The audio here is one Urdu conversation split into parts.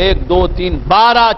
1 2 3 12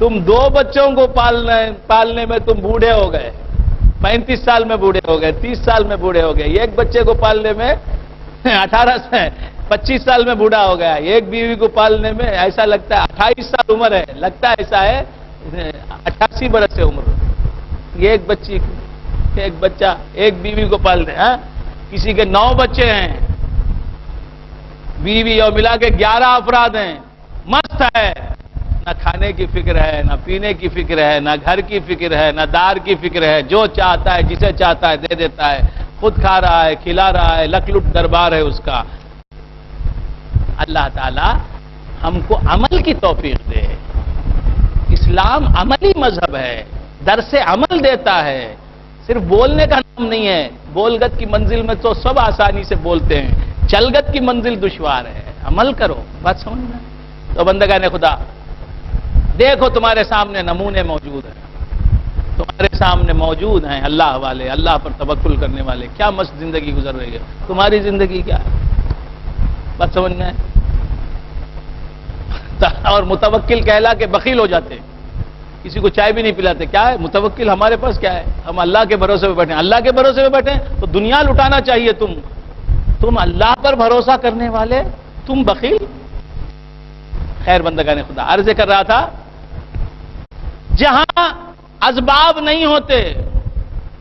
تم 2 بچوں کو پالنے میں تم بوڑھے ہو گئے، 35 سال میں بوڑھے ہو گئے، 30 سال میں بوڑھے ہو گئے، ایک بچے کو پالنے میں 25 سال میں بوڑھا ہو گیا، ایک بیوی کو پالنے میں ایسا لگتا ہے 28 سال عمر ہے، لگتا ہے ایسا ہے 88 برس ہے عمر، ایک بچہ ایک بیوی کو پالنے، کسی کے 9 بچے ہیں، بیوی اور ملا کے 11 افراد ہیں، مست ہے، نہ کھانے کی فکر ہے، نہ پینے کی فکر ہے، نہ گھر کی فکر ہے، نہ دار کی فکر ہے، جو چاہتا ہے جسے چاہتا ہے دے دیتا ہے، خود کھا رہا ہے، کھلا رہا ہے، لک لٹ دربار ہے اس کا۔ اللہ تعالی ہم کو عمل کی توفیق دے۔ اسلام عملی مذہب ہے، درس عمل دیتا ہے، صرف بولنے کا نام نہیں ہے۔ بولگت کی منزل میں تو سب آسانی سے بولتے ہیں، چلگت کی منزل دشوار ہے، عمل کرو، بات سمجھنا۔ تو بندگان خدا دیکھو تمہارے سامنے نمونے موجود ہیں، تمہارے سامنے موجود ہیں اللہ والے، اللہ پر توکل کرنے والے، کیا مست زندگی گزر رہی ہے، تمہاری زندگی کیا ہے، بات سمجھنا ہے۔ اور متوکل کہلا کے بخیل ہو جاتے، کسی کو چائے بھی نہیں پلاتے، کیا ہے متوکل، ہمارے پاس کیا ہے، ہم اللہ کے بھروسے پہ بیٹھے ہیں، اللہ کے بھروسے پہ بیٹھے ہیں تو دنیا لٹانا چاہیے، تم اللہ پر بھروسہ کرنے والے، تم بخیل۔ خیر بندگان خدا، عرض کر رہا تھا جہاں اسباب نہیں ہوتے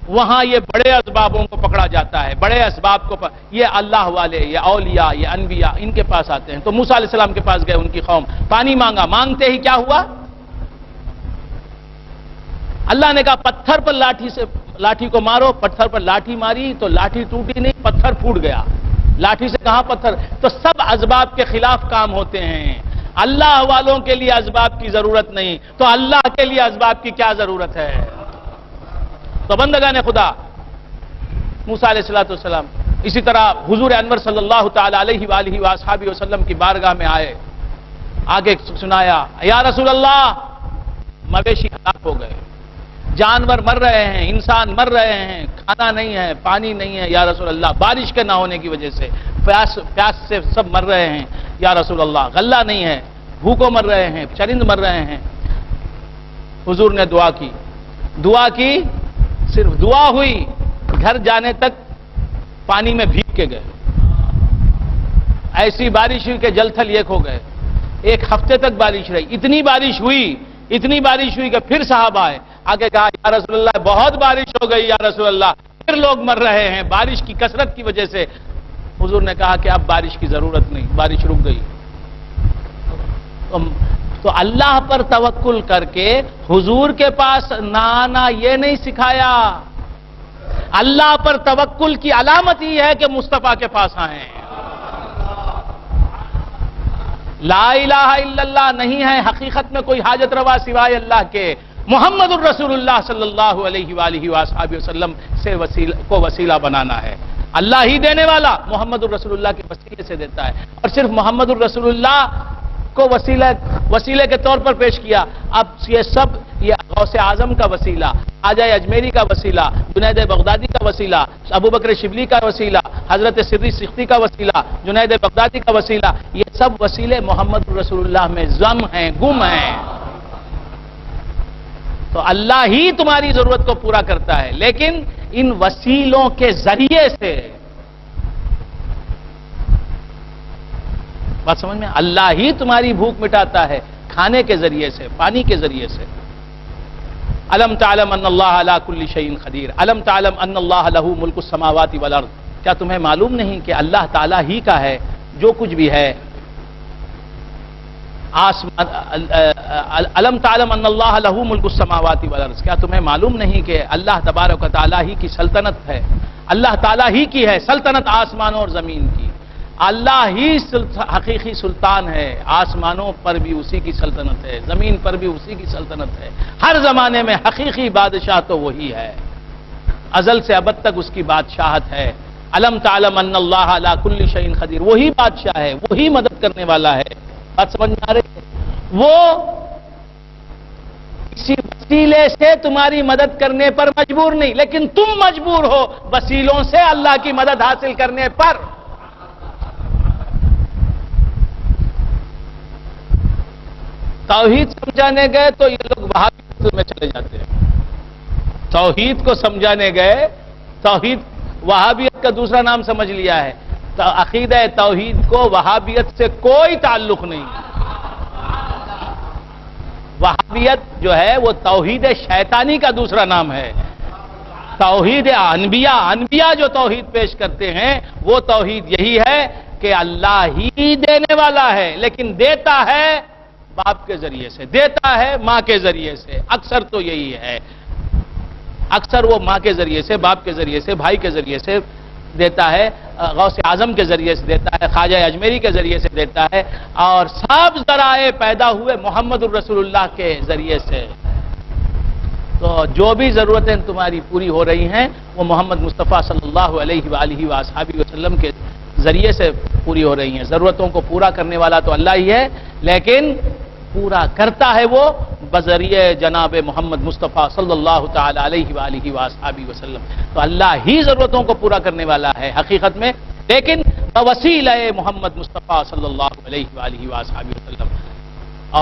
وہاں یہ بڑے اسبابوں کو پکڑا جاتا ہے، بڑے اسباب کو یہ اللہ والے، یہ اولیاء، یہ انبیاء ان کے پاس آتے ہیں۔ تو موسیٰ علیہ السلام کے پاس گئے، ان کی قوم، پانی مانگا، مانگتے ہی کیا ہوا؟ اللہ نے کہا پتھر پر لاٹھی کو مارو، پتھر پر لاٹھی ماری تو لاٹھی ٹوٹی نہیں، پتھر پھوٹ گیا۔ لاٹھی سے کہاں پتھر؟ تو سب اسباب کے خلاف کام ہوتے ہیں۔ اللہ والوں کے لیے اسباب کی ضرورت نہیں، تو اللہ کے لیے اسباب کی کیا ضرورت ہے؟ تو بندگان خدا، موسیٰ علیہ السلام اسی طرح حضور انور صلی اللہ تعالی علیہ وآلہ وآصحابہ وسلم کی بارگاہ میں آئے، آگے سنایا، یا رسول اللہ مویشی ہلاک ہو گئے، جانور مر رہے ہیں، انسان مر رہے ہیں، کھانا نہیں ہے، پانی نہیں ہے، یا رسول اللہ بارش کے نہ ہونے کی وجہ سے پیاس سے سب مر رہے ہیں، یا رسول اللہ غلہ نہیں ہے، بھوکوں مر رہے ہیں، چرند مر رہے ہیں۔ حضور نے دعا کی، صرف دعا ہوئی، گھر جانے تک پانی میں بھیگ کے گئے، ایسی بارش ہوئی کہ جل تھل ایک ہو گئے، 1 ہفتے تک بارش رہی، اتنی بارش ہوئی کہ پھر صحابہ آئے، آگے کہا یا رسول اللہ بہت بارش ہو گئی، یا رسول اللہ پھر لوگ مر رہے ہیں بارش کی کثرت کی وجہ سے۔ حضور نے کہا کہ اب بارش کی ضرورت نہیں، بارش رک گئی۔ تو اللہ پر توکل کر کے حضور کے پاس نہ آنا یہ نہیں سکھایا، اللہ پر توکل کی علامت ہی ہے کہ مصطفیٰ کے پاس آئیں۔ لا الہ الا اللہ نہیں ہے حقیقت میں کوئی حاجت روا سوائے اللہ کے، محمد الرسول اللہ صلی اللہ علیہ وآلہ وآصحابہ وسلم سے کو وسیلہ بنانا ہے۔ اللہ ہی دینے والا محمد الرسول اللہ کے وسیلے سے دیتا ہے، اور صرف محمد الرسول اللہ کو وسیلے کے طور پر پیش کیا۔ اب یہ غوث اعظم کا وسیلہ، خواجہ اجمیری کا وسیلہ، جنید بغدادی کا وسیلہ، ابوبکر شبلی کا وسیلہ، حضرت سری سختی کا وسیلہ، جنید بغدادی کا وسیلہ، یہ سب وسیلے محمد الرسول اللہ میں ضم ہیں، گم ہیں۔ تو اللہ ہی تمہاری ضرورت کو پورا کرتا ہے، لیکن ان وسیلوں کے ذریعے سے، بات سمجھ میں، اللہ ہی تمہاری بھوک مٹاتا ہے، کھانے کے ذریعے سے، پانی کے ذریعے سے۔ الم تعلم ان اللہ علی کل شیء قدیر، الم تعلم ان اللہ لہ ملک السماوات والارض، کیا تمہیں معلوم نہیں کہ اللہ تعالیٰ ہی کا ہے جو کچھ بھی ہے؟ الم تعلم ان اللہ لہ ملک السماوات والارض، کیا تمہیں معلوم نہیں کہ اللہ تبارک و تعالیٰ ہی کی سلطنت ہے، اللہ تعالیٰ ہی کی ہے سلطنت آسمانوں اور زمین کی، اللہ ہی حقیقی سلطان ہے، آسمانوں پر بھی اسی کی سلطنت ہے، زمین پر بھی اسی کی سلطنت ہے، ہر زمانے میں حقیقی بادشاہ تو وہی ہے، ازل سے ابد تک اس کی بادشاہت ہے۔ الم تعلم ان اللہ علی کل شیء قدیر، وہی بادشاہ ہے، وہی مدد کرنے والا ہے، بات سمجھ میں آ رہی ہے؟ وہ کسی وسیلے سے تمہاری مدد کرنے پر مجبور نہیں، لیکن تم مجبور ہو وسیلوں سے اللہ کی مدد حاصل کرنے پر۔ توحید سمجھانے گئے تو یہ لوگ وہابیت میں چلے جاتے ہیں. توحید کو سمجھانے گئے، توحید وہابیت کا دوسرا نام سمجھ لیا ہے. تو عقیدہ توحید کو وہابیت سے کوئی تعلق نہیں. وہابیت جو ہے وہ توحید شیطانی کا دوسرا نام ہے. توحید انبیاء جو توحید پیش کرتے ہیں وہ توحید یہی ہے کہ اللہ ہی دینے والا ہے، لیکن دیتا ہے باپ کے ذریعے سے، دیتا ہے ماں کے ذریعے سے. اکثر تو یہی ہے، اکثر وہ ماں کے ذریعے سے، باپ کے ذریعے سے، بھائی کے ذریعے سے دیتا ہے، غوث اعظم کے ذریعے سے دیتا ہے، خواجہ اجمیری کے ذریعے سے دیتا ہے، اور سب ذرائع پیدا ہوئے محمد الرسول اللہ کے ذریعے سے. تو جو بھی ضرورتیں تمہاری پوری ہو رہی ہیں وہ محمد مصطفیٰ صلی اللہ علیہ وآلہ وآصحابہ وسلم کے ذریعے سے پوری ہو رہی ہیں. ضرورتوں کو پورا کرنے والا تو اللہ ہی ہے، لیکن پورا کرتا ہے وہ بذریعہ جناب محمد مصطفیٰ صلی اللہ تعالی علیہ وآلہ وآصحابہ وسلم. تو اللہ ہی ضرورتوں کو پورا کرنے والا ہے حقیقت میں، لیکن بوسیلہ محمد مصطفیٰ صلی اللہ علیہ وآلہ وآصحابہ وسلم،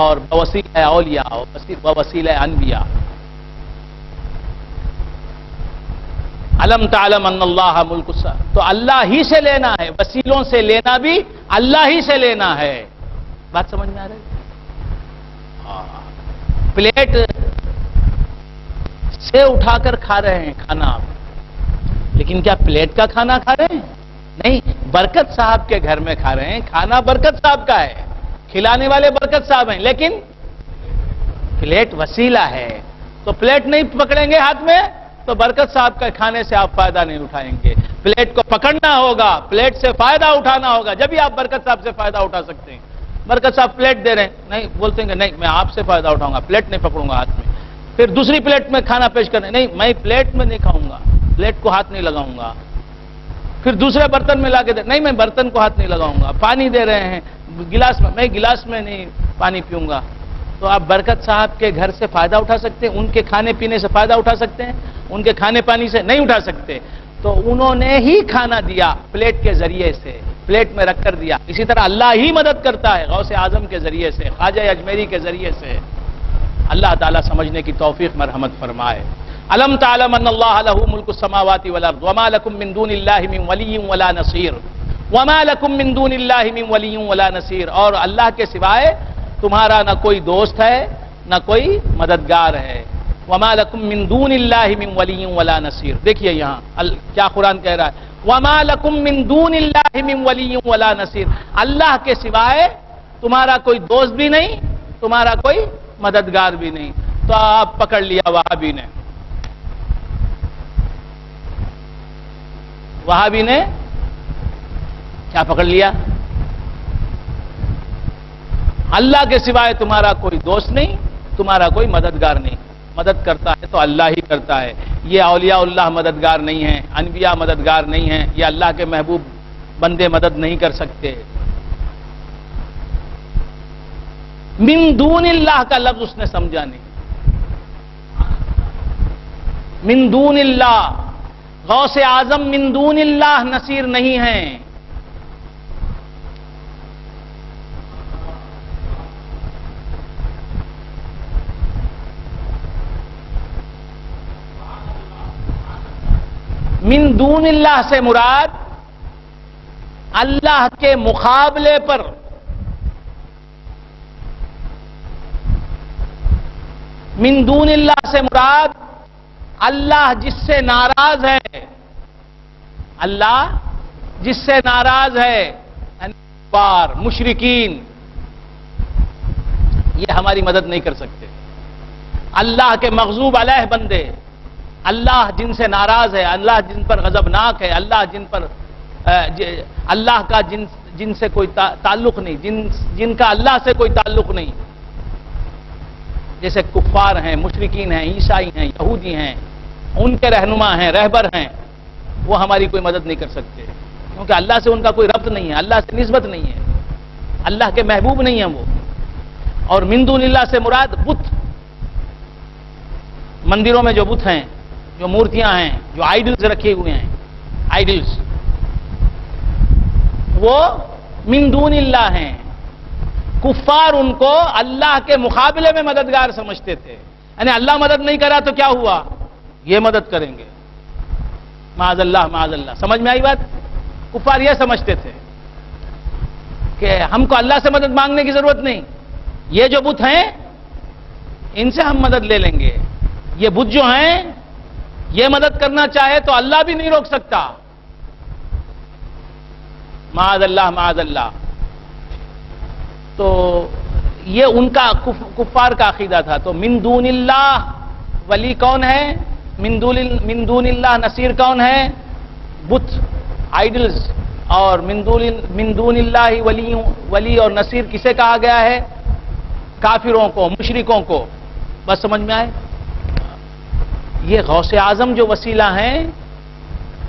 اور بوسیلہ اولیاء، بوسیلہ انبیاء. علم تعلم ان اللہ ملک تو اللہ ہی سے لینا ہے، وسیلوں سے لینا بھی اللہ ہی سے لینا ہے. بات سمجھ میں آ رہی ہے؟ پلیٹ سے اٹھا کر کھا رہے ہیں کھانا آپ، لیکن کیا پلیٹ کا کھانا کھا رہے ہیں؟ نہیں، برکت صاحب کے گھر میں کھا رہے ہیں. کھانا برکت صاحب کا ہے، کھلانے والے برکت صاحب ہیں، لیکن پلیٹ وسیلہ ہے. تو پلیٹ نہیں پکڑیں گے ہاتھ میں تو برکت صاحب کے کھانے سے آپ فائدہ نہیں اٹھائیں گے. پلیٹ کو پکڑنا ہوگا، پلیٹ سے فائدہ اٹھانا ہوگا، جبھی آپ برکت صاحب سے فائدہ اٹھا سکتے ہیں. برکت صاحب پلیٹ دے رہے ہیں، نہیں بولتے ہیں کہ نہیں میں آپ سے فائدہ اٹھاؤں گا، پلیٹ نہیں پکڑوں گا ہاتھ میں. پھر دوسری پلیٹ میں کھانا پیش کریں، نہیں میں پلیٹ میں نہیں کھاؤں گا، پلیٹ کو ہاتھ نہیں لگاؤں گا. پھر دوسرے برتن میں لا کے دے، نہیں میں برتن کو ہاتھ نہیں لگاؤں گا. پانی دے رہے ہیں گلاس میں، میں گلاس میں نہیں پانی پیوں گا. تو آپ برکت صاحب کے گھر سے فائدہ اٹھا سکتے ہیں، ان کے کھانے پینے سے فائدہ اٹھا سکتے ہیں، ان کے کھانے پانی سے نہیں اٹھا سکتے. تو انہوں نے ہی کھانا دیا پلیٹ کے ذریعے سے، پلیٹ میں رکھ کر دیا. اسی طرح اللہ ہی مدد کرتا ہے غوث اعظم کے ذریعے سے، خواجہ اجمیری کے ذریعے سے. اللہ تعالیٰ سمجھنے کی توفیق مرحمت فرمائے. علم تعلم ان اللہ لہ ملک السماوات والارض وما لکم من دون اللہ من ولی ولا نصیر، وما لکم من دون اللہ من ولی ولا نصیر. اور اللہ کے سوائے تمہارا نہ کوئی دوست ہے نہ کوئی مددگار ہے. وما لکم من دون اللہ من ولی ولا نصیر. دیکھیے یہاں کیا قرآن کہہ رہا ہے، وما لکم من دون اللہ من ولی ولا نصیر. اللہ کے سوائے تمہارا کوئی دوست بھی نہیں، تمہارا کوئی مددگار بھی نہیں. تو آپ پکڑ لیا وہابی نے، وہابی نے کیا پکڑ لیا؟ اللہ کے سوائے تمہارا کوئی دوست نہیں، تمہارا کوئی مددگار نہیں. مدد کرتا ہے تو اللہ ہی کرتا ہے. یہ اولیاء اللہ مددگار نہیں ہیں، انبیاء مددگار نہیں ہیں، یہ اللہ کے محبوب بندے مدد نہیں کر سکتے. من دون اللہ کا لفظ اس نے سمجھا نہیں. من دون اللہ، غوث اعظم من دون اللہ نصیر نہیں ہیں. من دون اللہ سے مراد اللہ کے مقابلے پر من دون اللہ سے مراد اللہ جس سے ناراض ہے، اللہ جس سے ناراض ہے، کفار مشرکین یہ ہماری مدد نہیں کر سکتے. اللہ کے مغضوب علیہ بندے، اللہ جن سے ناراض ہے، اللہ جن پر غضبناک ہے، اللہ جن پر اللہ کا جن سے کوئی تعلق نہیں، جن کا اللہ سے کوئی تعلق نہیں، جیسے کفار ہیں، مشرکین ہیں، عیسائی ہیں، یہودی ہیں، ان کے رہنما ہیں، رہبر ہیں، وہ ہماری کوئی مدد نہیں کر سکتے، کیونکہ اللہ سے ان کا کوئی ربط نہیں ہے، اللہ سے نسبت نہیں ہے، اللہ کے محبوب نہیں ہیں وہ. اور من دون اللہ سے مراد بت، مندروں میں جو بت ہیں، جو مورتیاں ہیں، جو آئیڈلز رکھے ہوئے ہیں، آئیڈلز، وہ من دون اللہ ہیں. کفار ان کو اللہ کے مقابلے میں مددگار سمجھتے تھے، یعنی اللہ مدد نہیں کرا تو کیا ہوا، یہ مدد کریں گے، معاذ اللہ معاذ اللہ۔ سمجھ میں آئی بات؟ کفار یہ سمجھتے تھے کہ ہم کو اللہ سے مدد مانگنے کی ضرورت نہیں، یہ جو بت ہیں ان سے ہم مدد لے لیں گے، یہ بت جو ہیں یہ مدد کرنا چاہے تو اللہ بھی نہیں روک سکتا، معاذ اللہ معاذ اللہ۔ تو یہ ان کا کفار کا عقیدہ تھا۔ تو من دون اللہ ولی کون ہے، من دون اللہ نصیر کون ہے، بت آئیڈلز، اور من دون اللہ ولی اور نصیر کسے کہا گیا ہے، کافروں کو، مشرکوں کو۔ بس سمجھ میں آئے؟ یہ غوث اعظم جو وسیلہ ہیں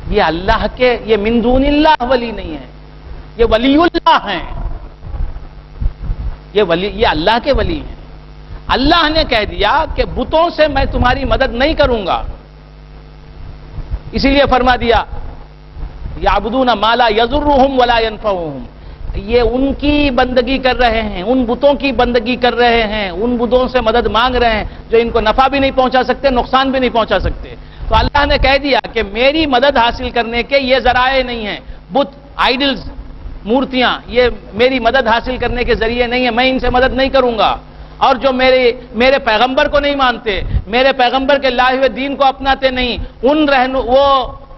یہ اللہ کے، یہ من دون اللہ ولی نہیں ہے، یہ ولی اللہ ہیں، یہ اللہ کے ولی ہیں۔ اللہ نے کہہ دیا کہ بتوں سے میں تمہاری مدد نہیں کروں گا، اسی لیے فرما دیا یعبدون ما لا یضرهم ولا ينفعهم، یہ ان کی بندگی کر رہے ہیں، ان بتوں کی بندگی کر رہے ہیں، ان بتوں سے مدد مانگ رہے ہیں جو ان کو نفع بھی نہیں پہنچا سکتے، نقصان بھی نہیں پہنچا سکتے۔ تو اللہ نے کہہ دیا کہ میری مدد حاصل کرنے کے یہ ذرائع نہیں ہیں، بت آئیڈلز مورتیاں یہ میری مدد حاصل کرنے کے ذریعے نہیں ہے، میں ان سے مدد نہیں کروں گا۔ اور جو میرے پیغمبر کو نہیں مانتے، میرے پیغمبر کے لائے ہوئے دین کو اپناتے نہیں، ان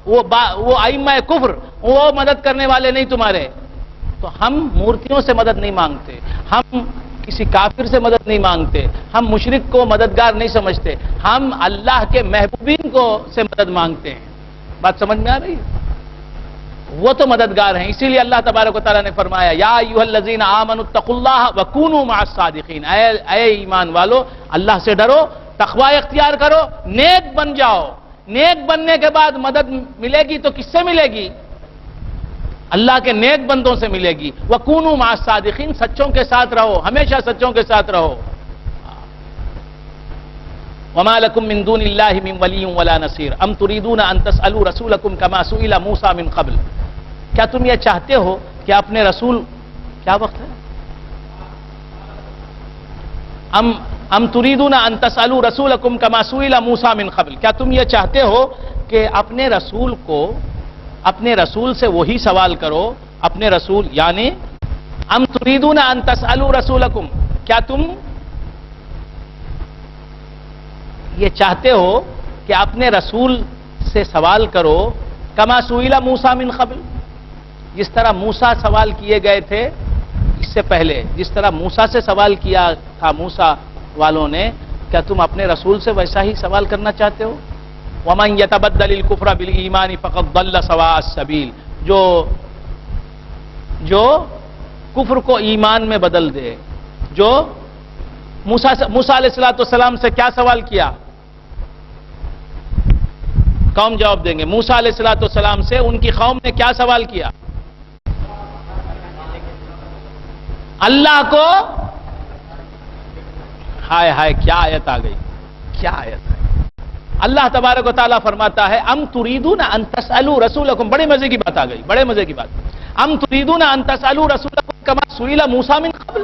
وہ ائمہ کفر وہ مدد کرنے والے نہیں تمہارے۔ تو ہم مورتیوں سے مدد نہیں مانگتے، ہم کسی کافر سے مدد نہیں مانگتے، ہم مشرک کو مددگار نہیں سمجھتے، ہم اللہ کے محبوبین سے مدد مانگتے ہیں۔ بات سمجھ میں آ رہی ہے؟ وہ تو مددگار ہیں، اسی لیے اللہ تبارک و تعالیٰ نے فرمایا یا ایھا الذین آمنوا اتقوا اللہ وکونوا مع الصادقین، اے ایمان والو اللہ سے ڈرو، تقوی اختیار کرو، نیک بن جاؤ۔ نیک بننے کے بعد مدد ملے گی تو کس سے ملے گی؟ اللہ کے نیک بندوں سے ملے گی۔ وکونوا مع الصادقین، سچوں کے ساتھ رہو، ہمیشہ سچوں کے ساتھ رہو۔ وما لکم من دون اللہ من ولی ولا نصیر ام تریدون ان تسألوا رسولکم کما سئل موسیٰ من قبل، کیا تم یہ چاہتے ہو کہ اپنے رسول، کیا وقت ہے، ام تریدون ان تسألوا رسولکم کما سئل موسیٰ من قبل، کیا تم یہ چاہتے ہو کہ اپنے رسول سے وہی سوال کرو، اپنے رسول یعنی ام تریدون ان تسألوا رسولکم، کیا تم یہ چاہتے ہو کہ اپنے رسول سے سوال کرو کما سئل موسیٰ من قبل، جس طرح موسیٰ سوال کیے گئے تھے اس سے پہلے، جس طرح موسیٰ سے سوال کیا تھا موسیٰ والوں نے، کیا تم اپنے رسول سے ویسا ہی سوال کرنا چاہتے ہو؟ ومن يتبدل الكفر بالایمان فقد ضل سواء السبیل، جو کفر کو ایمان میں بدل دے، جو موسیٰ علیہ السلام سے کیا سوال کیا؟ قوم جواب دیں گے، موسیٰ علیہ السلام سے ان کی قوم نے کیا سوال کیا؟ اللہ کو، ہائے ہائے کیا آیت آ گئی، کیا آیت ہے۔ اللہ تبارک و تعالیٰ فرماتا ہے ام تریدون ان تسألوا رسولکم، بڑے مزے کی بات آ گئی، بڑے مزے کی بات، ام تریدون ان تسألوا رسولکم کما سئل موسیٰ من قبل،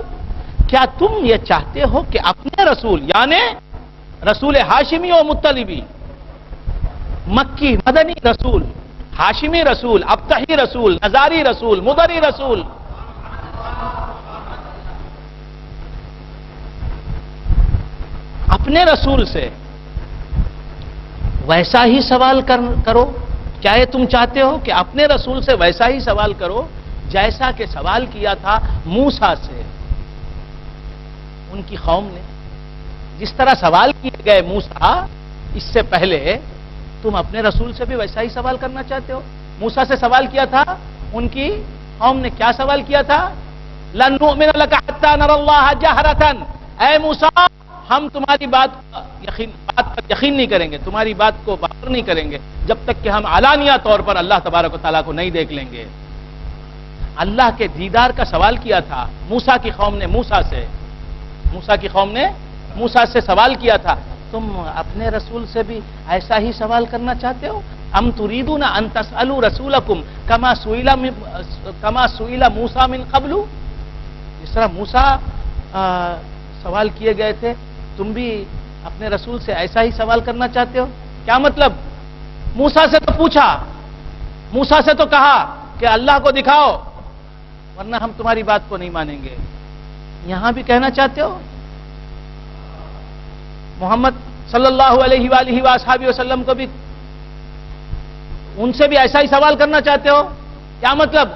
کیا تم یہ چاہتے ہو کہ اپنے رسول یعنی رسول ہاشمی و مطلبی، مکی مدنی رسول، ہاشمی رسول، ابتحی رسول، نزاری رسول، مدری رسول، اپنے رسول سے ویسا ہی سوال کرو، کیا یہ تم چاہتے ہو کہ اپنے رسول سے ویسا ہی سوال کرو جیسا کہ سوال کیا تھا موسیٰ سے ان کی قوم نے؟ جس طرح سوال کیے گئے موسیٰ اس سے پہلے، تم اپنے رسول سے بھی ویسا ہی سوال کرنا چاہتے ہو؟ موسیٰ سے سوال کیا تھا ان کی قوم نے، کیا سوال کیا تھا؟ لن نؤمن لك حتى نرى الله جهرة، اے موسیٰ ہم تمہاری بات پر یقین نہیں کریں گے، تمہاری بات کو باور نہیں کریں گے جب تک کہ ہم علانیہ طور پر اللہ تبارک و تعالیٰ کو نہیں دیکھ لیں گے۔ اللہ کے دیدار کا سوال کیا تھا موسیٰ کی قوم نے، موسیٰ سے سوال کیا تھا، تم اپنے رسول سے بھی ایسا ہی سوال کرنا چاہتے ہو؟ ام تریدون ان تسألوا رسولکم کما سئل موسیٰ من قبل، جس طرح موسیٰ سوال کیے گئے تھے، تم بھی اپنے رسول سے ایسا ہی سوال کرنا چاہتے ہو؟ کیا مطلب؟ موسیٰ سے تو پوچھا، موسیٰ سے تو کہا کہ اللہ کو دکھاؤ ورنہ ہم تمہاری بات کو نہیں مانیں گے، یہاں بھی کہنا چاہتے ہو؟ محمد صلی اللہ علیہ وآلہ وآصحابہ وسلم کو بھی ان سے بھی ایسا ہی سوال کرنا چاہتے ہو؟ کیا مطلب؟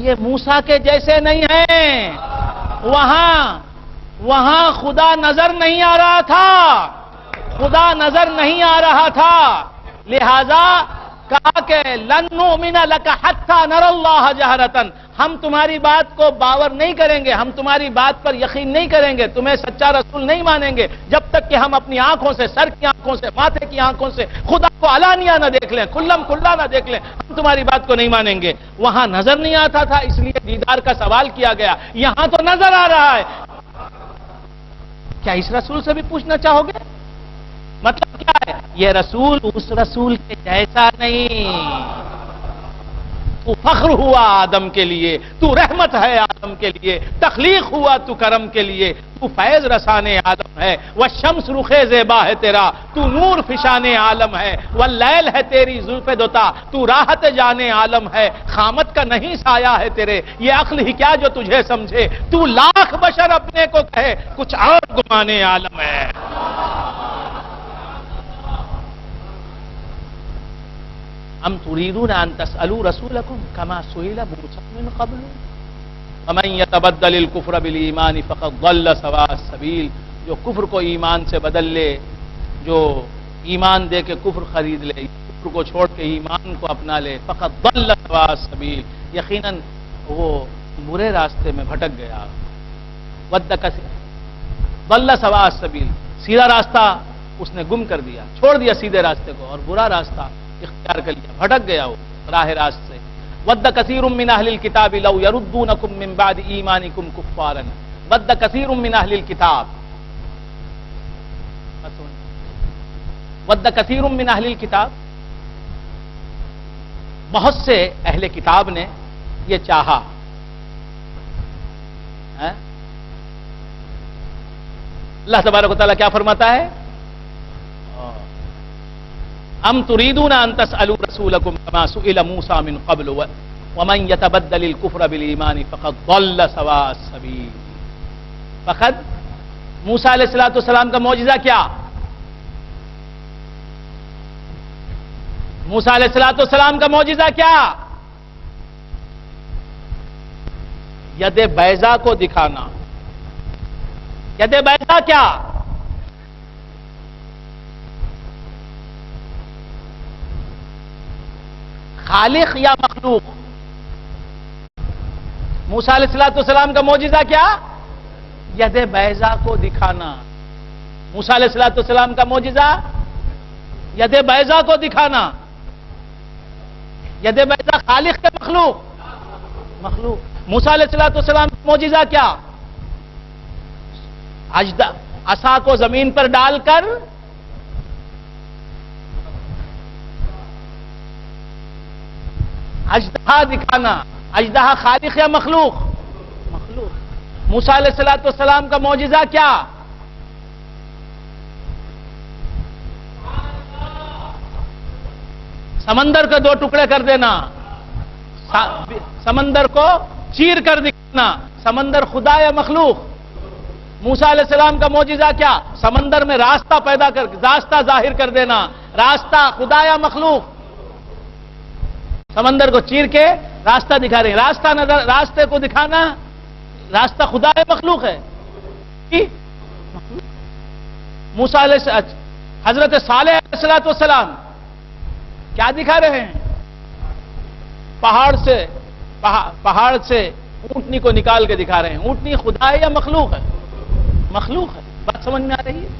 یہ موسیٰ کے جیسے نہیں ہیں، وہاں خدا نظر نہیں آ رہا تھا، خدا نظر نہیں آ رہا تھا، لہذا کہا کہ لن نؤمن لک حتی نری اللہ جہرۃ، ہم تمہاری بات کو باور نہیں کریں گے، ہم تمہاری بات پر یقین نہیں کریں گے، تمہیں سچا رسول نہیں مانیں گے جب تک کہ ہم اپنی آنکھوں سے، سر کی آنکھوں سے، ماتھے کی آنکھوں سے خدا کو علانیہ نہ دیکھ لیں، کھلم کھلا نہ دیکھ لیں، ہم تمہاری بات کو نہیں مانیں گے۔ وہاں نظر نہیں آتا تھا اس لیے دیدار کا سوال کیا گیا، یہاں تو نظر آ رہا ہے، کیا اس رسول سے بھی پوچھنا چاہو گے؟ مطلب کیا ہے؟ یہ رسول اس رسول کے جیسا نہیں، تو فخر ہوا آدم کے لیے، تو رحمت ہے آدم کے لیے، تخلیق ہوا تو کرم کے لیے، تو فیض رسانے عالم ہے، والشمس رخ زیبا ہے تیرا، تو نور فشان عالم ہے، واللیل ہے تیری زلف دوتا، تو راحت جانے عالم ہے، خامت کا نہیں سایہ ہے تیرے، یہ عقل ہی کیا جو تجھے سمجھے، تو لاکھ بشر اپنے کو کہے کچھ اور گمانے عالم ہے۔ ام تريدون ان تسألوا رسولكم كما سئل موسى من قبل ومن يتبدل الكفر بالایمان فقد ضل سواء السبيل، جو کفر کو ایمان سے بدل لے، جو ایمان دے کے کفر خرید لے، کفر کو چھوڑ کے ایمان کو اپنا لے، فقد ضل سواء السبيل، یقیناً وہ برے راستے میں بھٹک گیا۔ ود کثیر ضل سواء السبيل، سیدھا راستہ اس نے گم کر دیا، چھوڑ دیا سیدھے راستے کو اور برا راستہ اختیار کر لیا، بھٹک گیا وہ راہ راست سے۔ ود کثیر من اہل الکتاب لو یردونکم من بعد ایمانکم کفارا، ود کثیر من اہل الکتاب، ود کثیر من اہل الکتاب، بہت سے اہل کتاب نے یہ چاہا، اللہ تبارک و تعالیٰ کیا فرماتا ہے؟ ام تريدون ان تسألوا رسولكم كما سئل موسى من قبل ومن يتبدل الكفر بالایمان فقد ضل سواء السبيل۔ فقد موسیٰ علیہ السلام کا معجزہ کیا؟ موسیٰ علیہ السلام کا معجزہ کیا؟ ید بیضا کو دکھانا۔ ید بیضا کیا؟ خالق یا مخلوق؟ موسیٰ علیہ السلام کا معجزہ کیا؟ ید بیضا کو دکھانا۔ موسیٰ علیہ السلام کا معجزہ ید بیضا کو دکھانا۔ ید بیضا خالق کے مخلوق؟ مخلوق۔ موسیٰ علیہ السلام کا معجزہ کیا؟ عصا کو زمین پر ڈال کر اژدہا دکھانا۔ اژدہا خالق یا مخلوق؟ مخلوق۔ موسیٰ علیہ السلام کا معجزہ کیا؟ سمندر کو دو ٹکڑے کر دینا، سمندر کو چیر کر دکھانا۔ سمندر خدا یا مخلوق؟ موسیٰ علیہ السلام کا معجزہ کیا؟ سمندر میں راستہ پیدا کر، راستہ ظاہر کر دینا۔ راستہ خدا یا مخلوق؟ سمندر کو چیر کے راستہ دکھا رہے ہیں، راستے کو دکھانا، راستہ خدا ہے مخلوق ہے؟ موسیٰ علیہ حضرت صالح علیہ السلام کیا دکھا رہے ہیں؟ پہاڑ سے اونٹنی کو نکال کے دکھا رہے ہیں۔ اونٹنی خدا ہے یا مخلوق ہے؟ مخلوق ہے۔ بات سمجھ میں آ رہی ہے؟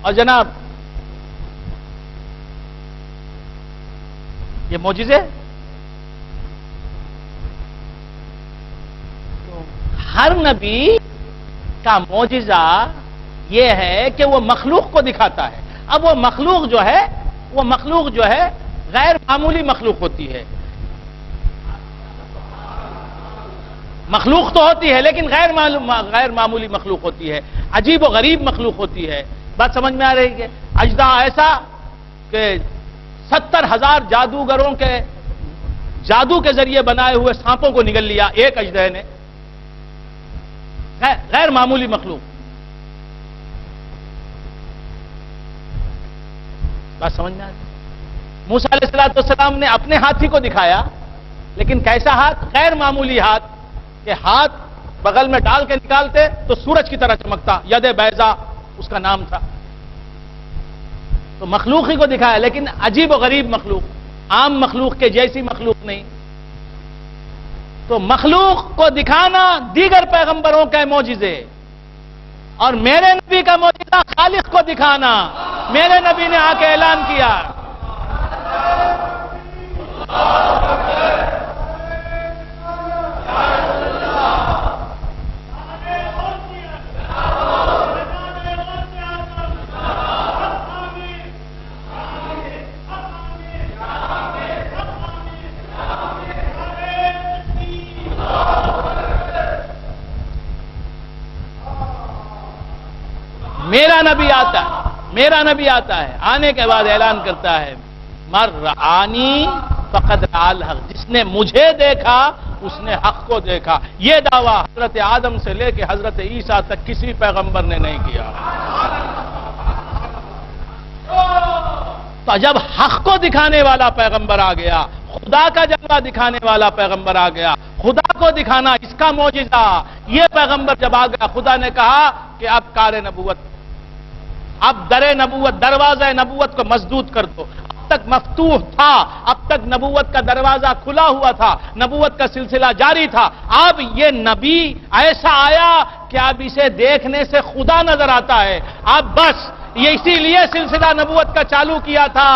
اور جناب یہ معجزے ہر نبی کا معجزہ یہ ہے کہ وہ مخلوق کو دکھاتا ہے۔ اب وہ مخلوق جو ہے غیر معمولی مخلوق ہوتی ہے۔ مخلوق تو ہوتی ہے لیکن غیر معمولی مخلوق ہوتی ہے، عجیب و غریب مخلوق ہوتی ہے. بات سمجھ میں آ رہی ہے؟ اژدہا ایسا کہ 70,000 جادوگروں کے جادو کے ذریعے بنائے ہوئے سانپوں کو نگل لیا ایک اژدہے نے. غیر معمولی مخلوق. بات سمجھ میں آ رہی؟ موسیٰ علیہ السلام نے اپنے ہاتھی کو دکھایا، لیکن کیسا ہاتھ؟ غیر معمولی ہاتھ، کہ ہاتھ بغل میں ڈال کے نکالتے تو سورج کی طرح چمکتا. ید بیضا اس کا نام تھا. تو مخلوق ہی کو دکھایا، لیکن عجیب و غریب مخلوق، عام مخلوق کے جیسی مخلوق نہیں. تو مخلوق کو دکھانا دیگر پیغمبروں کے معجزے، اور میرے نبی کا معجزہ خالق کو دکھانا. میرے نبی نے آ کے اعلان کیا، میرا نبی آتا ہے، میرا نبی آتا ہے، آنے کے بعد اعلان کرتا ہے، مر رآنی فقد رأى الحق، جس نے مجھے دیکھا اس نے حق کو دیکھا. یہ دعویٰ حضرت آدم سے لے کے حضرت عیسیٰ تک کسی پیغمبر نے نہیں کیا. تو جب حق کو دکھانے والا پیغمبر آ گیا، خدا کا جلوہ دکھانے والا پیغمبر آ گیا، خدا کو دکھانا اس کا معجزہ، یہ پیغمبر جب آ گیا، خدا نے کہا کہ اب کار نبوت، اب در نبوت، دروازہ نبوت کو مسدود کر دو. اب تک مفتوح تھا، اب تک نبوت کا دروازہ کھلا ہوا تھا، نبوت کا سلسلہ جاری تھا. اب یہ نبی ایسا آیا کہ اب اسے دیکھنے سے خدا نظر آتا ہے. اب بس یہ اسی لیے سلسلہ نبوت کا چالو کیا تھا.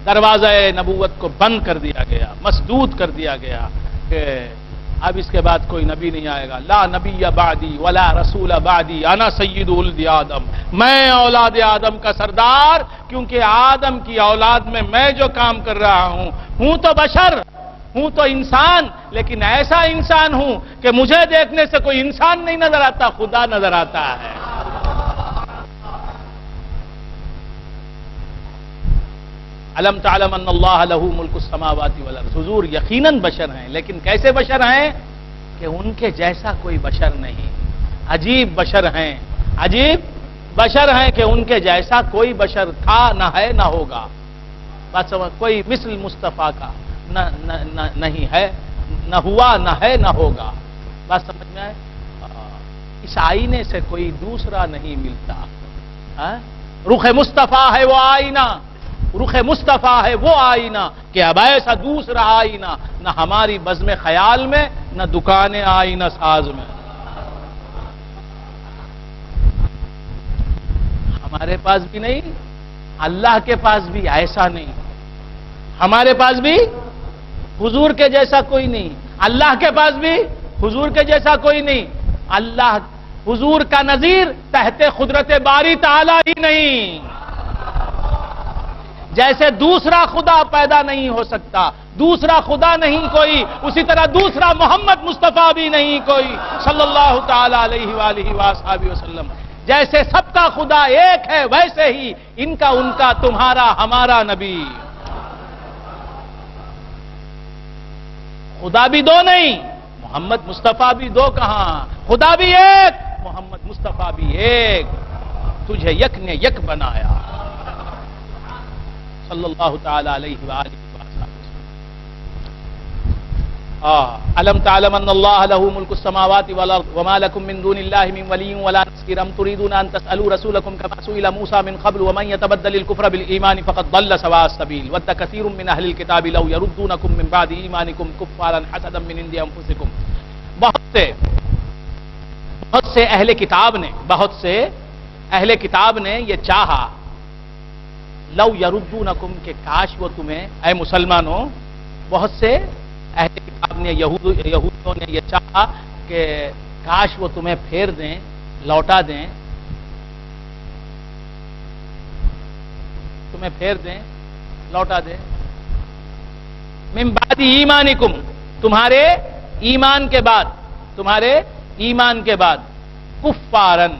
دروازہ نبوت کو بند کر دیا گیا، مسدود کر دیا گیا کہ اب اس کے بعد کوئی نبی نہیں آئے گا. لا نبی بعدی ولا رسول بعدی انا سید ولد آدم، میں اولاد آدم کا سردار، کیونکہ آدم کی اولاد میں جو کام کر رہا ہوں تو بشر، ہوں تو انسان، لیکن ایسا انسان ہوں کہ مجھے دیکھنے سے کوئی انسان نہیں نظر آتا، خدا نظر آتا ہے. علم تعلم ان اللہ لہ ملک السماوات والارض. حضور یقیناً بشر ہیں، لیکن کیسے بشر ہیں کہ ان کے جیسا کوئی بشر نہیں. عجیب بشر ہیں، عجیب بشر ہیں کہ ان کے جیسا کوئی بشر تھا، نہ ہے، نہ ہوگا. بات سمجھ؟ کوئی مثل مصطفیٰ کا نہیں ہے، نہ ہوا، نہ ہے، نہ ہوگا. بات سمجھ میں آئے؟ اس آئینے سے کوئی دوسرا نہیں ملتا. رخ مصطفیٰ ہے وہ آئینہ، رخ مصطفیٰ ہے وہ آئینہ کہ اب ایسا دوسرا آئینہ نہ ہماری بزم خیال میں، نہ دکان آئینہ ساز میں. ہمارے پاس بھی نہیں، اللہ کے پاس بھی ایسا نہیں. ہمارے پاس بھی حضور کے جیسا کوئی نہیں، اللہ کے پاس بھی حضور کے جیسا کوئی نہیں. اللہ حضور کا نظیر تحت قدرت باری تعالی ہی نہیں. جیسے دوسرا خدا پیدا نہیں ہو سکتا، دوسرا خدا نہیں کوئی، اسی طرح دوسرا محمد مصطفیٰ بھی نہیں کوئی صلی اللہ تعالی علیہ وآلہ وآصحابہ وسلم. جیسے سب کا خدا ایک ہے، ویسے ہی ان کا، ان کا، تمہارا، ہمارا نبی. خدا بھی دو نہیں، محمد مصطفیٰ بھی دو کہاں، خدا بھی ایک، محمد مصطفیٰ بھی ایک. تجھے یک نے یک بنایا صلی اللہ تعالی علیہ وآلہ وسلم. علم تعلم ان اللہ لہ ملک السماوات والارض وما لکم من دون اللہ من ولی ولا نصیر ام تريدون ان تسألوا رسولکم كما سئل موسى من قبل ومن يتبدل الكفر بالایمان فقد ضل سواء السبیل ود كثير من اہل الكتاب لو يردونکم من بعد ایمانکم کفارا حسدا من عند انفسکم. بہت سے اہل کتاب نے یہ چاہا، لو یردونکم، کہ کاش وہ تمہیں، اے مسلمانوں، بہت سے اہل کتاب نے، یہودیوں نے یہ چاہا کہ کاش وہ تمہیں پھیر دیں، لوٹا دیں تمہیں پھیر دیں، لوٹا دیں. من بعد ایمانکم، تمہارے ایمان کے بعد، تمہارے ایمان کے بعد، کفارن،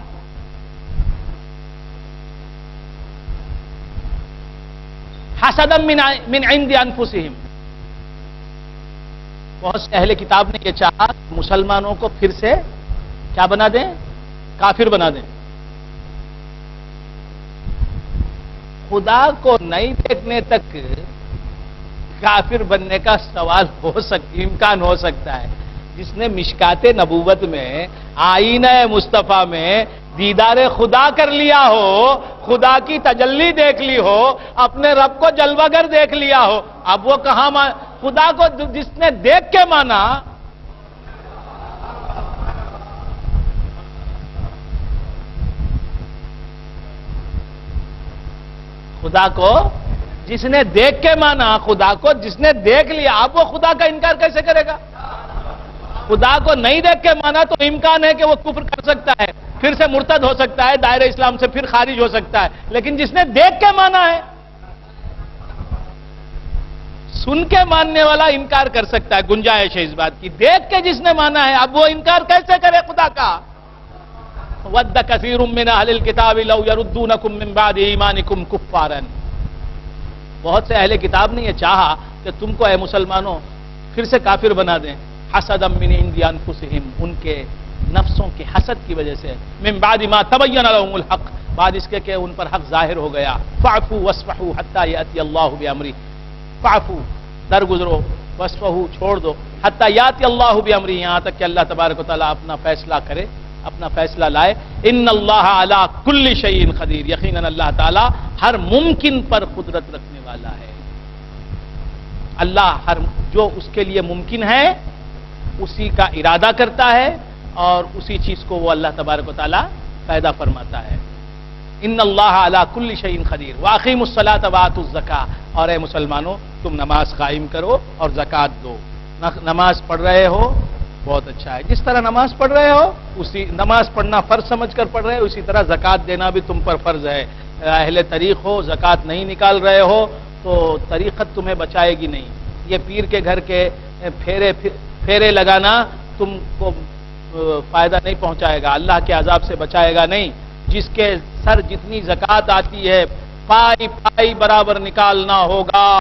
حسدا من عند انفسہم. بہت سے اہل کتاب نے یہ چاہا مسلمانوں کو پھر سے کیا بنا دیں؟ کافر بنا دیں. خدا کو نہیں دیکھنے تک کافر بننے کا سوال امکان ہو سکتا ہے. جس نے مشکات نبوت میں، آئینہ مصطفیٰ میں دیدار خدا کر لیا ہو، خدا کی تجلی دیکھ لی ہو، اپنے رب کو جلوہ گر دیکھ لیا ہو، اب وہ کہاں خدا کو جس نے دیکھ کے مانا، خدا کو جس نے دیکھ کے مانا، خدا کو جس نے دیکھ لیا، اب وہ خدا کا انکار کیسے کرے گا؟ خدا کو نہیں دیکھ کے مانا تو امکان ہے کہ وہ کفر کر سکتا ہے، پھر سے مرتد ہو سکتا ہے، دائرہ اسلام سے پھر خارج ہو سکتا ہے. لیکن جس نے دیکھ کے مانا ہے، سن کے ماننے والا انکار کر سکتا ہے، گنجائش ہے اس بات کی. دیکھ کے جس نے مانا ہے، اب وہ انکار کیسے کرے خدا کا؟ وَدَّ كَثِيرٌ مِّنْ أَهْلِ الْكِتَابِ لَوْ يَرُدُّونَكُم مِّن بَعْدِ إِيمَانِكُمْ كُفَّارًا. بہت سے اہل کتاب نے یہ چاہا کہ تم کو اے مسلمانوں پھر سے کافر بنا دیں، حسدا من عند انفسہم، ان کے نفسوں کے حسد کی وجہ سے، من بعد ما تبین لهم الحق، بعد اس کے کہ ان پر حق ظاہر ہو گیا. فاعفوا واصفحوا حتی یأتی اللہ بامرہ، فاعفوا درگزرو، واصفحوا چھوڑ دو، حتی یأتی اللہ بامرہ، یہاں تک کہ اللہ تبارک و تعالیٰ اپنا فیصلہ کرے، اپنا فیصلہ لائے. ان اللہ علی کل شیء قدیر، یقیناً اللہ تعالیٰ ہر ممکن پر قدرت رکھنے والا ہے. اللہ ہر جو اس کے لیے ممکن ہے اسی کا ارادہ کرتا ہے، اور اسی چیز کو وہ اللہ تبارک و تعالیٰ پیدا فرماتا ہے. ان اللہ علی کل شیء قدیر واقیموا الصلاۃ وآتوا الزکاۃ، اور اے مسلمانوں تم نماز قائم کرو اور زکوٰۃ دو. نماز پڑھ رہے ہو، بہت اچھا ہے. جس طرح نماز پڑھ رہے ہو، اسی نماز پڑھنا فرض سمجھ کر پڑھ رہے ہو، اسی طرح زکوٰۃ دینا بھی تم پر فرض ہے. اہل طریق ہو، زکوٰۃ نہیں نکال رہے ہو تو طریقت تمہیں بچائے گی نہیں. یہ پیر کے گھر کے پھیرے لگانا تم کو فائدہ نہیں پہنچائے گا، اللہ کے عذاب سے بچائے گا نہیں. جس کے سر جتنی زکوٰۃ آتی ہے پائی پائی برابر نکالنا ہوگا.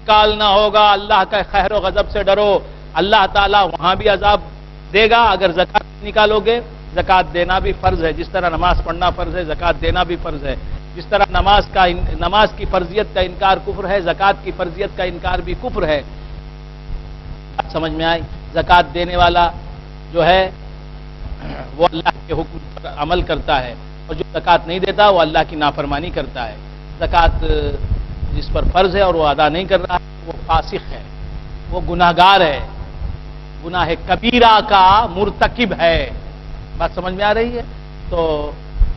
اللہ کا خیر و غضب سے ڈرو، اللہ تعالیٰ وہاں بھی عذاب دے گا اگر زکوٰۃ نکالو گے. زکوٰۃ دینا بھی فرض ہے، جس طرح نماز پڑھنا فرض ہے، زکوٰۃ دینا بھی فرض ہے. جس طرح نماز کی فرضیت کا انکار کفر ہے، زکوٰۃ کی فرضیت کا انکار بھی کفر ہے. بات سمجھ میں آئی؟ زکوٰۃ دینے والا جو ہے وہ اللہ کے حکم پر عمل کرتا ہے، اور جو زکوٰۃ نہیں دیتا وہ اللہ کی نافرمانی کرتا ہے. زکوٰۃ جس پر فرض ہے اور وہ ادا نہیں کر رہا ہے وہ فاسق ہے، وہ گناہگار ہے، گناہ کبیرہ کا مرتکب ہے. بات سمجھ میں آ رہی ہے؟ تو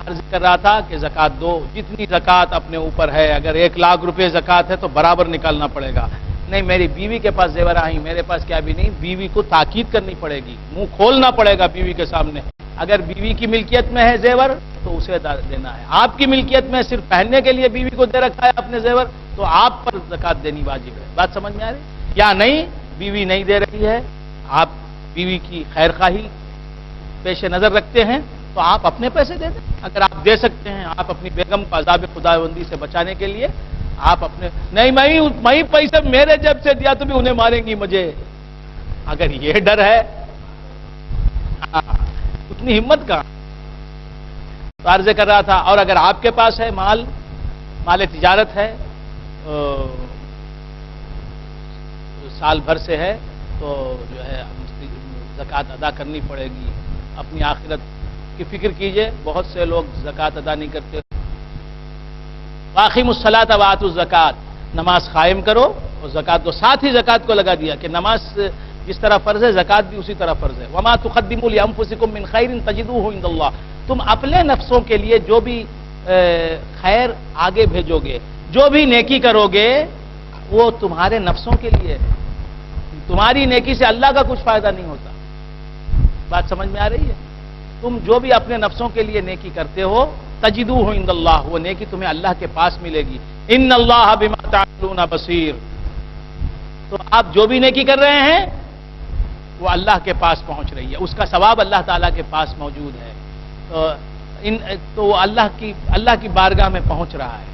عرض کر رہا تھا کہ زکوٰۃ دو، جتنی زکوٰۃ اپنے اوپر ہے. اگر 1,00,000 روپے زکوٰۃ ہے تو برابر نکالنا پڑے گا. نہیں میری بیوی کے پاس زیور آئی، میرے پاس کیا بھی نہیں، بیوی کو تاکید کرنی پڑے گی، منہ کھولنا پڑے گا بیوی کے سامنے. اگر بیوی کی ملکیت میں ہے زیور تو اسے دینا ہے. آپ کی ملکیت میں صرف پہننے کے لیے بیوی کو دے رکھا ہے اپنے زیور، تو آپ پر زکوٰۃ دینی واجب ہے. بات سمجھ میں آ رہی؟ یا نہیں بیوی نہیں دے رہی ہے، آپ بیوی کی خیر خواہی پیش نظر رکھتے ہیں تو آپ اپنے پیسے دے دیں. اگر آپ دے سکتے ہیں، آپ اپنی بیگم کو عذاب خداوندی سے بچانے کے لیے آپ اپنے، نہیں میں پیسے میرے جیب سے دیا تو بھی انہیں ماریں گی مجھے، اگر یہ ڈر ہے اتنی ہمت کا تو عرض کر رہا تھا. اور اگر آپ کے پاس ہے مال تجارت ہے، سال بھر سے ہے، تو جو ہے زکوٰۃ ادا کرنی پڑے گی. اپنی آخرت کی فکر کیجئے، بہت سے لوگ زکوٰۃ ادا نہیں کرتے. واقیموا الصلاۃ وآتوا الزکاۃ، نماز قائم کرو اور زکوٰۃ دو. ساتھ ہی زکوٰۃ کو لگا دیا کہ نماز جس طرح فرض ہے زکوٰۃ بھی اسی طرح فرض ہے. وما تقدموا لانفسکم من خیر تجدوہ عند اللہ، تم اپنے نفسوں کے لیے جو بھی خیر آگے بھیجو گے، جو بھی نیکی کرو گے وہ تمہارے نفسوں کے لیے ہے. تمہاری نیکی سے اللہ کا کچھ فائدہ نہیں ہوتا. بات سمجھ میں آ رہی ہے؟ تم جو بھی اپنے نفسوں کے لیے نیکی کرتے ہو تجدوہ عند اللہ، وہ نیکی تمہیں اللہ کے پاس ملے گی. ان اللہ بما تعملون بصیر. تو آپ جو بھی نیکی کر رہے ہیں وہ اللہ کے پاس پہنچ رہی ہے، اس کا ثواب اللہ تعالیٰ کے پاس موجود ہے. تو وہ اللہ کی بارگاہ میں پہنچ رہا ہے.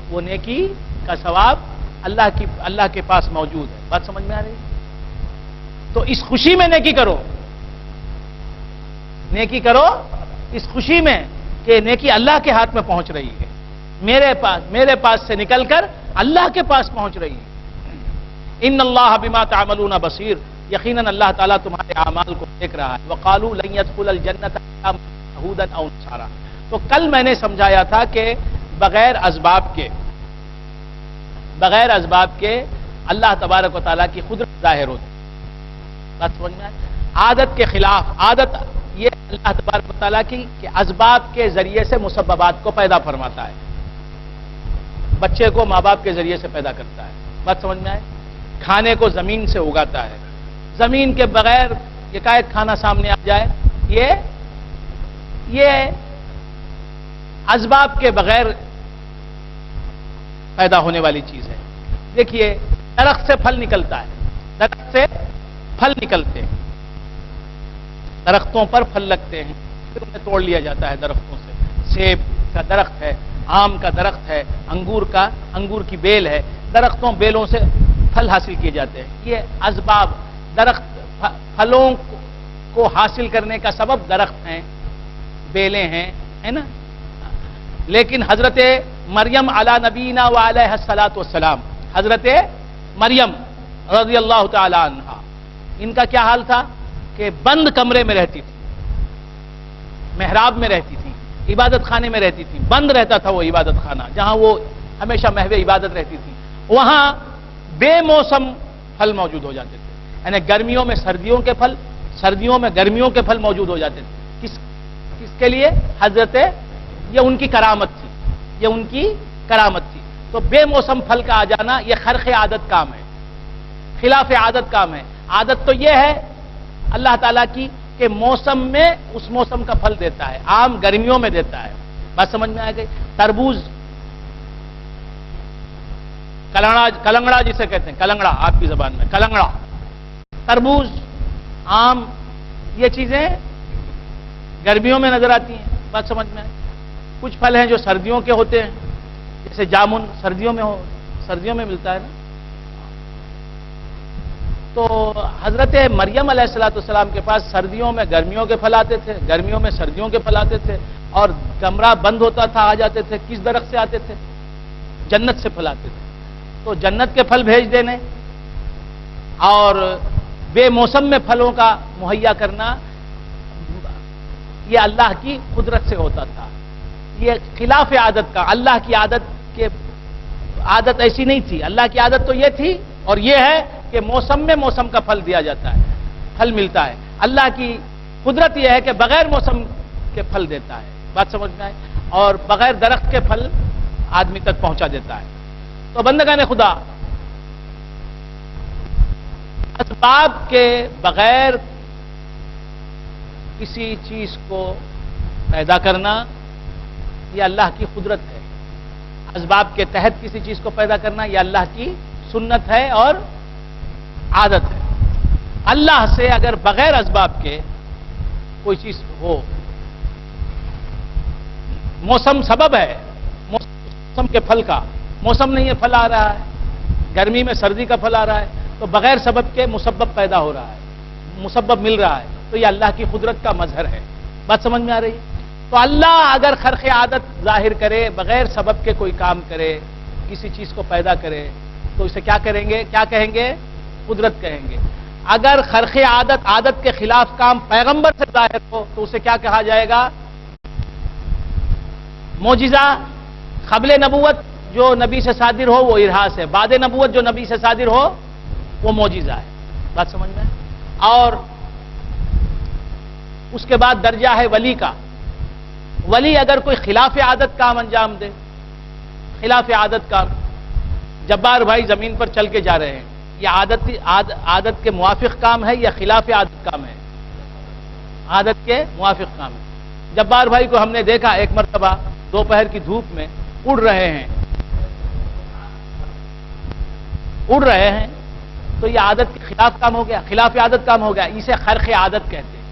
وہ نیکی کا ثواب اللہ کے پاس موجود ہے. بات سمجھ میں آ رہی ہے؟ تو اس خوشی میں نیکی کرو، نیکی کرو اس خوشی میں کہ نیکی اللہ کے ہاتھ میں پہنچ رہی ہے، میرے پاس سے نکل کر اللہ کے پاس پہنچ رہی ہے. ان اللہ بما تعملون بصیر، یقیناً اللہ تعالیٰ تمہارے اعمال کو دیکھ رہا ہے. وقالوا لن يدخل الجنة الا من كان هودا او نصارى. تو کل میں نے سمجھایا تھا کہ بغیر اسباب کے اللہ تبارک و تعالیٰ کی قدرت ظاہر ہوتی. بات سمجھ میں آئے؟ عادت کے خلاف، عادت یہ اللہ تبارک و تعالیٰ کی کہ اسباب کے ذریعے سے مسببات کو پیدا فرماتا ہے. بچے کو ماں باپ کے ذریعے سے پیدا کرتا ہے. بات سمجھ میں آئے؟ کھانے کو زمین سے اگاتا ہے. زمین کے بغیر یکایک کھانا سامنے آ جائے، یہ اسباب کے بغیر پیدا ہونے والی چیز ہے. دیکھیے درخت سے پھل نکلتا ہے، درخت سے پھل نکلتے ہیں، درختوں پر پھل لگتے ہیں، پھر انہیں توڑ لیا جاتا ہے درختوں سے. سیب کا درخت ہے، آم کا درخت ہے، انگور کی بیل ہے، درختوں بیلوں سے پھل حاصل کیے جاتے ہیں. یہ اسباب، درخت پھلوں کو حاصل کرنے کا سبب درخت ہیں، بیلیں ہیں، ہے نا. لیکن حضرت مریم علی نبینا وعلیہ الصلاۃ والسلام، حضرت مریم رضی اللہ تعالی عنہا، ان کا کیا حال تھا کہ بند کمرے میں رہتی تھی، محراب میں رہتی تھی، عبادت خانے میں رہتی تھی. بند رہتا تھا وہ عبادت خانہ جہاں وہ ہمیشہ محو عبادت رہتی تھی. وہاں بے موسم پھل موجود ہو جاتے تھے، یعنی گرمیوں میں سردیوں کے پھل، سردیوں میں گرمیوں کے پھل موجود ہو جاتے تھے. کس کے لیے؟ حضرت، یہ ان کی کرامت تھی، یہ ان کی کرامت تھی. تو بے موسم پھل کا آ جانا یہ خرق عادت کام ہے، خلاف عادت کام ہے. عادت تو یہ ہے اللہ تعالیٰ کی کہ موسم میں اس موسم کا پھل دیتا ہے. آم گرمیوں میں دیتا ہے. بات سمجھ میں آ گئی؟ تربوز، کلنگڑا جسے کہتے ہیں، کلنگڑا آپ کی زبان میں، کلنگڑا، تربوز، آم، یہ چیزیں گرمیوں میں نظر آتی ہیں. بات سمجھ میں آئی؟ کچھ پھل ہیں جو سردیوں کے ہوتے ہیں، جیسے جامن سردیوں میں ملتا ہے نا. تو حضرت مریم علیہ السلام کے پاس سردیوں میں گرمیوں کے پھل آتے تھے، گرمیوں میں سردیوں کے پھل آتے تھے، اور کمرہ بند ہوتا تھا، آ جاتے تھے. کس درخت سے آتے تھے؟ جنت سے پھل آتے تھے. تو جنت کے پھل بھیج دینے اور بے موسم میں پھلوں کا مہیا کرنا یہ اللہ کی قدرت سے ہوتا تھا. یہ خلاف عادت کا، اللہ کی عادت ایسی نہیں تھی. اللہ کی عادت تو یہ تھی اور یہ ہے کہ موسم میں موسم کا پھل دیا جاتا ہے، پھل ملتا ہے. اللہ کی قدرت یہ ہے کہ بغیر موسم کے پھل دیتا ہے. بات سمجھ میں آئے؟ اور بغیر درخت کے پھل آدمی تک پہنچا دیتا ہے. تو بندگان خدا، اسباب کے بغیر کسی چیز کو پیدا کرنا یہ اللہ کی قدرت ہے. اسباب کے تحت کسی چیز کو پیدا کرنا یہ اللہ کی سنت ہے اور عادت ہے. اللہ سے اگر بغیر اسباب کے کوئی چیز ہو، موسم سبب ہے، موسم کے پھل کا، موسم نہیں ہے پھل آ رہا ہے، گرمی میں سردی کا پھل آ رہا ہے، تو بغیر سبب کے مسبب پیدا ہو رہا ہے، مسبب مل رہا ہے. تو یہ اللہ کی قدرت کا مظہر ہے. بات سمجھ میں آ رہی ہے؟ تو اللہ اگر خرق عادت ظاہر کرے، بغیر سبب کے کوئی کام کرے، کسی چیز کو پیدا کرے، تو اسے کیا کریں گے؟ کیا کہیں گے؟ قدرت کہیں گے. اگر خرق عادت کے خلاف کام پیغمبر سے ظاہر ہو تو اسے کیا کہا جائے گا؟ معجزہ. قبل نبوت جو نبی سے صادر ہو وہ ارہاس ہے، بعد نبوت جو نبی سے صادر ہو وہ معجزہ ہے. بات سمجھ میں؟ اور اس کے بعد درجہ ہے ولی کا. ولی اگر کوئی خلاف عادت کام انجام دے، خلاف عادت کام، جبار بھائی زمین پر چل کے جا رہے ہیں، یہ عادت کے موافق کام ہے یا خلاف عادت کام ہے؟ عادت کے موافق کام ہے. جبار بھائی کو ہم نے دیکھا ایک مرتبہ دوپہر کی دھوپ میں اڑ رہے ہیں تو یہ عادت کے خلاف کام ہو گیا، خلاف عادت کام ہو گیا، اسے خرق عادت کہتے ہیں۔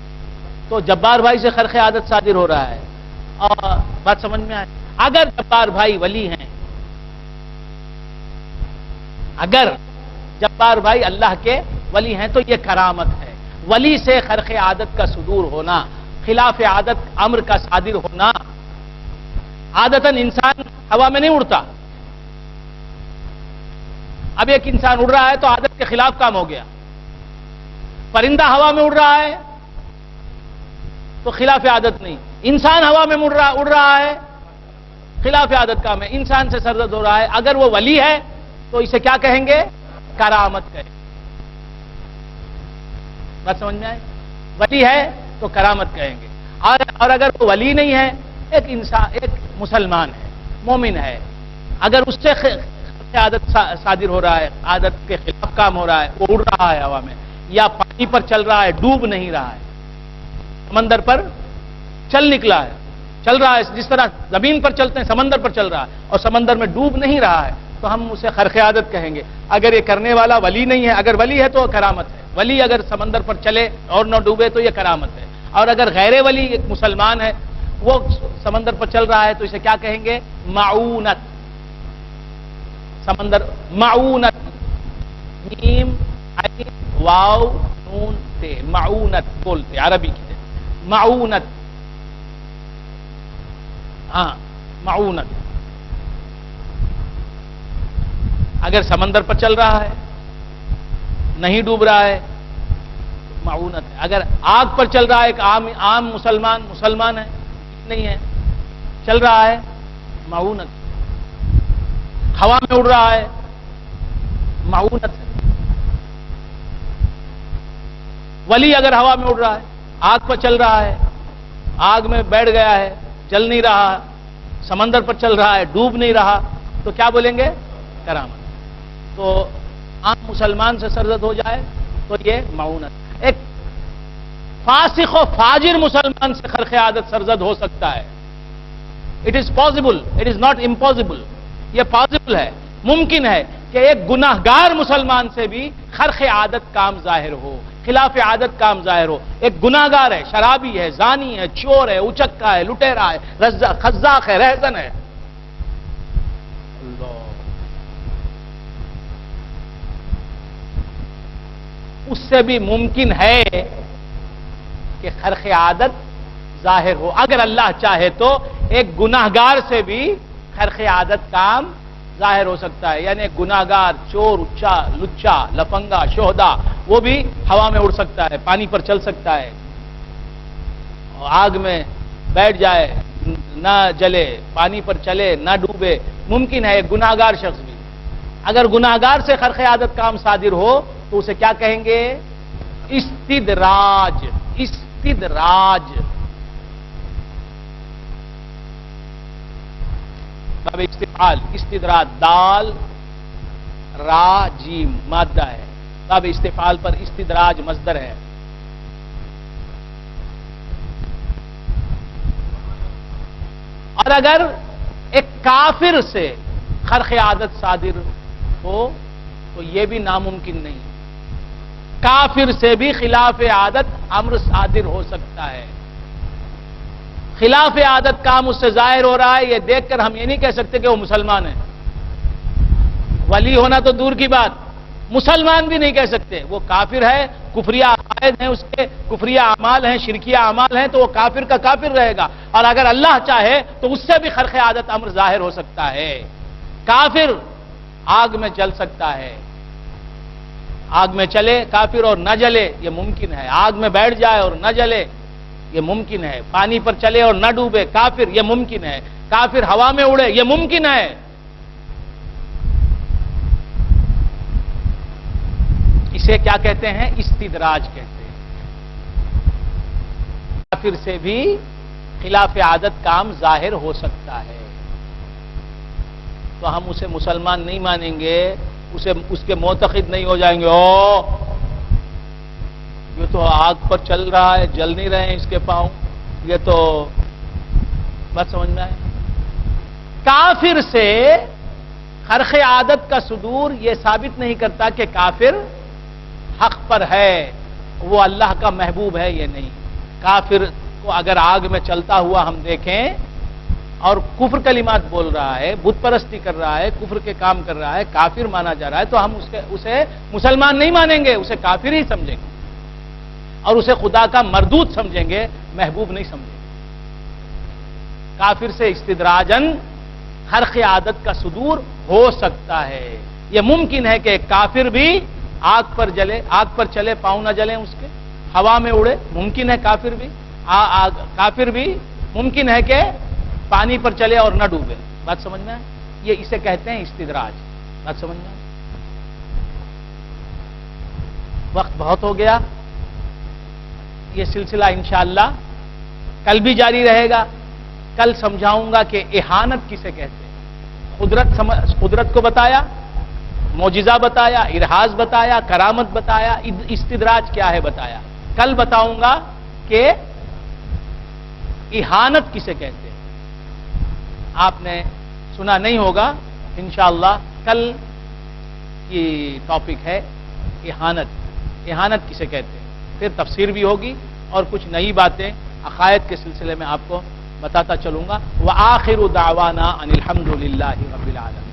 تو جبار بھائی سے خرق عادت صادر ہو رہا ہے، اور بات سمجھ میں آئے؟ اگر جبار بھائی ولی ہیں، اگر جبار بھائی اللہ کے ولی ہیں تو یہ کرامت ہے۔ ولی سے خرق عادت کا صدور ہونا، خلاف عادت امر کا صادر ہونا، عادتاً انسان ہوا میں نہیں اڑتا۔ اب ایک انسان اڑ رہا ہے تو عادت کے خلاف کام ہو گیا۔ پرندہ ہوا میں اڑ رہا ہے تو خلاف عادت نہیں، انسان ہوا میں اڑ رہا ہے خلاف عادت کام ہے، انسان سے سرزد ہو رہا ہے۔ اگر وہ ولی ہے تو اسے کیا کہیں گے؟ کرامت کہیں گے۔ بات سمجھ میں آئے؟ ولی ہے تو کرامت کہیں گے، اور اگر وہ ولی نہیں ہے، ایک انسان، ایک مسلمان ہے، مومن ہے، اگر اس سے عادت صادر ہو رہا ہے، عادت کے خلاف کام ہو رہا ہے، وہ اڑ رہا ہے ہوا میں، یا پانی پر چل رہا ہے، ڈوب نہیں رہا ہے، سمندر پر چل نکلا ہے، چل رہا ہے جس طرح زمین پر چلتے ہیں سمندر پر چل رہا ہے، اور سمندر میں ڈوب نہیں رہا ہے، تو ہم اسے خرق عادت کہیں گے۔ اگر یہ کرنے والا ولی نہیں ہے، اگر ولی ہے تو کرامت ہے۔ ولی اگر سمندر پر چلے اور نہ ڈوبے تو یہ کرامت ہے، اور اگر غیر ولی ایک مسلمان ہے، وہ سمندر پر چل رہا ہے تو اسے کیا کہیں گے؟ معونت۔ سمندر معونت، میم عین واو نون تے، معونت بولتے عربی کی معونت، ہاں معونت۔ اگر سمندر پر چل رہا ہے، نہیں ڈوب رہا ہے، معونت ہے۔ اگر آگ پر چل رہا ہے، ایک عام مسلمان ہے، نہیں ہے، چل رہا ہے، معونت۔ ہوا میں اڑ رہا ہے، معونت ہے۔ ولی اگر ہوا میں اڑ رہا ہے، آگ پر چل رہا ہے، آگ میں بیٹھ گیا ہے، چل نہیں رہا، سمندر پر چل رہا ہے، ڈوب نہیں رہا، تو کیا بولیں گے؟ کرامت۔ تو عام مسلمان سے سرزد ہو جائے تو یہ معونت۔ ایک فاسق و فاجر مسلمان سے خرق عادت سرزد ہو سکتا ہے۔ It is possible, it is not impossible. یہ پاسبل ہے، ممکن ہے کہ ایک گناہگار مسلمان سے بھی خرق عادت کام ظاہر ہو، خلاف عادت کام ظاہر ہو۔ ایک گناہگار ہے، شرابی ہے، زانی ہے، چور ہے، اچکا ہے، لٹیرا ہے، خزاق ہے، رہزن ہے، اس سے بھی ممکن ہے کہ خرق عادت ظاہر ہو۔ اگر اللہ چاہے تو ایک گناہگار سے بھی خرق عادت کام ظاہر ہو سکتا ہے، یعنی ایک گناہگار، چور، لچا، لفنگا، شہدا، وہ بھی ہوا میں اڑ سکتا ہے، پانی پر چل سکتا ہے، آگ میں بیٹھ جائے، نہ جلے، پانی پر چلے، نہ ڈوبے، ممکن ہے ایک گناہگار شخص بھی۔ اگر گناہگار سے خرق عادت کام صادر ہو تو اسے کیا کہیں گے؟ استدراج۔ استدراج باب استفعال، استدراج، دال را جیم مادہ ہے، باب استفعال پر استدراج مصدر ہے۔ اور اگر ایک کافر سے خرق عادت صادر ہو تو یہ بھی ناممکن نہیں، کافر سے بھی خلاف عادت امر صادر ہو سکتا ہے۔ خلاف عادت کام اس سے ظاہر ہو رہا ہے، یہ دیکھ کر ہم یہ نہیں کہہ سکتے کہ وہ مسلمان ہے، ولی ہونا تو دور کی بات، مسلمان بھی نہیں کہہ سکتے، وہ کافر ہے، کفریہ عقائد ہیں، اس کے کفریہ اعمال ہیں، شرکیہ اعمال ہیں، تو وہ کافر کا کافر رہے گا۔ اور اگر اللہ چاہے تو اس سے بھی خرق عادت امر ظاہر ہو سکتا ہے۔ کافر آگ میں جل سکتا ہے، آگ میں چلے کافر اور نہ جلے، یہ ممکن ہے۔ آگ میں بیٹھ جائے اور نہ جلے، یہ ممکن ہے۔ پانی پر چلے اور نہ ڈوبے، کافر، یہ ممکن ہے۔ کافر ہوا میں اڑے، یہ ممکن ہے۔ اسے کیا کہتے ہیں؟ استدراج کہتے ہیں۔ کافر سے بھی خلاف عادت کام ظاہر ہو سکتا ہے، تو ہم اسے مسلمان نہیں مانیں گے، اس کے معتقد نہیں ہو جائیں گے۔ یہ تو آگ پر چل رہا ہے، جل نہیں رہے ہیں اس کے پاؤں، یہ تو بات سمجھ میں آئے؟ کافر سے خرق عادت کا صدور یہ ثابت نہیں کرتا کہ کافر حق پر ہے، وہ اللہ کا محبوب ہے یہ نہیں۔ کافر کو اگر آگ میں چلتا ہوا ہم دیکھیں اور کفر کلمات بول رہا ہے، بت پرستی کر رہا ہے، کفر کے کام کر رہا ہے، کافر مانا جا رہا ہے، تو ہم اسے مسلمان نہیں مانیں گے، اسے کافر ہی سمجھیں گے اور اسے خدا کا مردود سمجھیں گے، محبوب نہیں سمجھیں گے۔ کافر سے استدراجن خرق عادت کا صدور ہو سکتا ہے۔ یہ ممکن ہے کہ کافر بھی آگ پر چلے پاؤں نہ جلیں اس کے، ہوا میں اڑے، ممکن ہے کافر بھی ممکن ہے کہ پانی پر چلے اور نہ ڈوبے۔ بات سمجھ میں آئے؟ یہ اسے کہتے ہیں استدراج۔ بات سمجھ میں آئے؟ وقت بہت ہو گیا، یہ سلسلہ انشاءاللہ کل بھی جاری رہے گا۔ کل سمجھاؤں گا کہ احانت کسے کہتے ہیں۔ قدرت کو بتایا، معجزہ بتایا، ارہاز بتایا، کرامت بتایا، استدراج کیا ہے بتایا۔ کل بتاؤں گا کہ احانت کسے کہتے ہیں۔ آپ نے سنا نہیں ہوگا، انشاءاللہ کل کی ٹاپک ہے احانت۔ احانت کسے کہتے ہیں، پھر تفسیر بھی ہوگی اور کچھ نئی باتیں عقائد کے سلسلے میں آپ کو بتاتا چلوں گا۔ وآخر دعوانا ان الحمد للہ رب العالمین۔